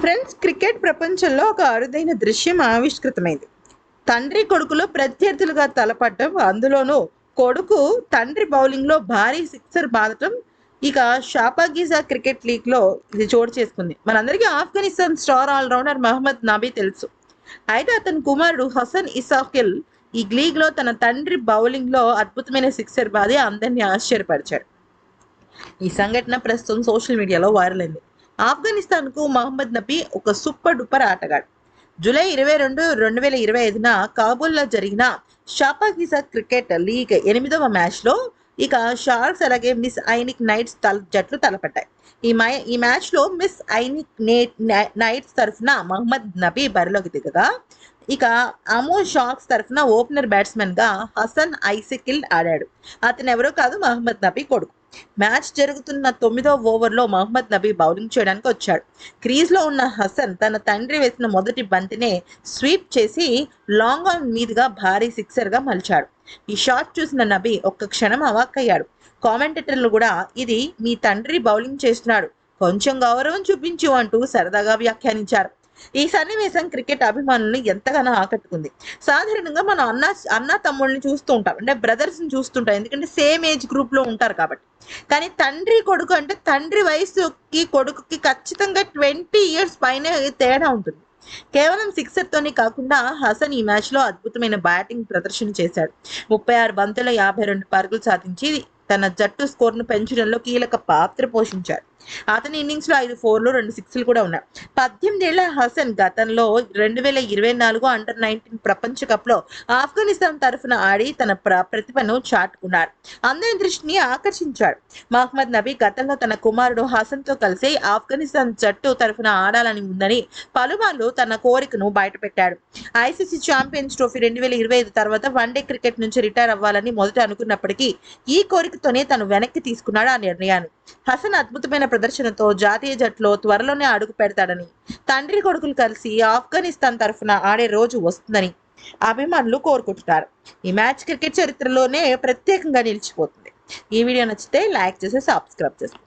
Friends, cricket ప్రపంచంలో ఒక అరుదైన దృశ్యం ఆవిష్కృతమైంది. తండ్రి కొడుకులో ప్రత్యర్థులుగా తలపడటం, అందులోనూ కొడుకు తండ్రి బౌలింగ్లో భారీ సిక్సర్ బాదటం. ఇక షాపాగిజా క్రికెట్ లీగ్లో ఇది చోటు చేసుకుంది. మనందరికీ ఆఫ్ఘనిస్తాన్ స్టార్ ఆల్రౌండర్ మహమ్మద్ నబీ తెలుసు. అయితే అతని కుమారుడు హసన్ ఇసాకిల్ ఈ లీగ్లో తన తండ్రి బౌలింగ్లో అద్భుతమైన సిక్సర్ బాది అందరినీ ఆశ్చర్యపరిచాడు. ఈ సంఘటన ప్రస్తుతం సోషల్ మీడియాలో వైరల్ అయింది. ఆఫ్ఘనిస్తాన్కు మహమ్మద్ నబీ ఒక సూపర్ డూపర్ ఆటగాడు. జూలై 22, 2025 కాబూల్లో జరిగిన షాపాగిజా క్రికెట్ లీగ్ 8వ మ్యాచ్లో ఇక షార్క్స్ అలాగే మిస్ ఐనిక్ నైట్స్ జట్లు తలపడ్డాయి. ఈ మ్యాచ్లో మిస్ ఐనిక్ నైట్స్ తరఫున మహమ్మద్ నబీ బరిలోకి దిగగా, ఇక అమో షార్క్స్ తరఫున ఓపెనర్ బ్యాట్స్మెన్ గా హసన్ ఐసికిల్ ఆడాడు. అతను ఎవరో కాదు, మహమ్మద్ నబీ కొడుకు. మ్యాచ్ జరుగుతున్న 9వ ఓవర్లో మహమ్మద్ నబీ బౌలింగ్ చేయడానికి వచ్చాడు. క్రీజ్లో ఉన్న హసన్ తన తండ్రి వేసిన మొదటి బంతినే స్వీప్ చేసి లాంగ్ ఆన్ మీదుగా భారీ సిక్సర్గా మలిచాడు. ఈ షాట్ చూసిన నబీ ఒక్క క్షణం అవాక్కయ్యాడు. కామెంటేటర్లు కూడా ఇది మీ తండ్రి బౌలింగ్ చేస్తున్నాడు, కొంచెం గౌరవం చూపించు అంటూ సరదాగా వ్యాఖ్యానించారు. ఈ సన్నివేశం క్రికెట్ అభిమానులను ఎంతగానో ఆకట్టుకుంది. సాధారణంగా మనం అన్న తమ్ముళ్ళని చూస్తూ ఉంటాం, అంటే బ్రదర్స్ని చూస్తుంటాం, ఎందుకంటే సేమ్ ఏజ్ గ్రూప్లో ఉంటారు కాబట్టి. కానీ తండ్రి కొడుకు అంటే తండ్రి వయసుకి కొడుకుకి ఖచ్చితంగా 20 years పైనే తేడా ఉంటుంది. కేవలం సిక్సర్తోనే కాకుండా హసన్ ఈ మ్యాచ్లో అద్భుతమైన బ్యాటింగ్ ప్రదర్శన చేశాడు. 36 బంతుల 52 పరుగులు సాధించి తన జట్టు స్కోర్ను పెంచడంలో కీలక పాత్ర పోషించాడు. అతని ఇన్నింగ్స్లో 5 4లు 2 6లు కూడా ఉన్నాయి. 18 ఏళ్ల హసన్ గతంలో 2024 అండర్-19 ప్రపంచ కప్లో ఆఫ్ఘనిస్తాన్ తరఫున ఆడి తన ప్రతిభను చాటుకున్నాడు. అందరి దృష్టిని ఆకర్షించాడు. మహమ్మద్ నబీ గతంలో తన కుమారుడు హసన్తో కలిసి ఆఫ్ఘనిస్తాన్ జట్టు తరఫున ఆడాలని ఉందని పలుమార్లు తన కోరికను బయటపెట్టాడు. ఐసీసీ ఛాంపియన్స్ ట్రోఫీ 2025 తర్వాత వన్డే క్రికెట్ నుంచి రిటైర్ అవ్వాలని మొదట అనుకున్నప్పటికీ ఈ కోరికతోనే తను వెనక్కి తీసుకున్నాడు ఆ నిర్ణయాన్ని. హసన్ అద్భుతమైన ప్రదర్శనతో జాతీయ జట్టులో త్వరలోనే అడుగు పెడతాడని, తండ్రి కొడుకులు కలిసి ఆఫ్ఘనిస్తాన్ తరఫున ఆడే రోజు వస్తుందని అభిమానులు కోరుకుంటున్నారు. ఈ మ్యాచ్ క్రికెట్ చరిత్రలోనే ప్రత్యేకంగా నిలిచిపోతుంది. ఈ వీడియో నచ్చితే లైక్ చేసి సబ్స్క్రైబ్ చేసుకోండి.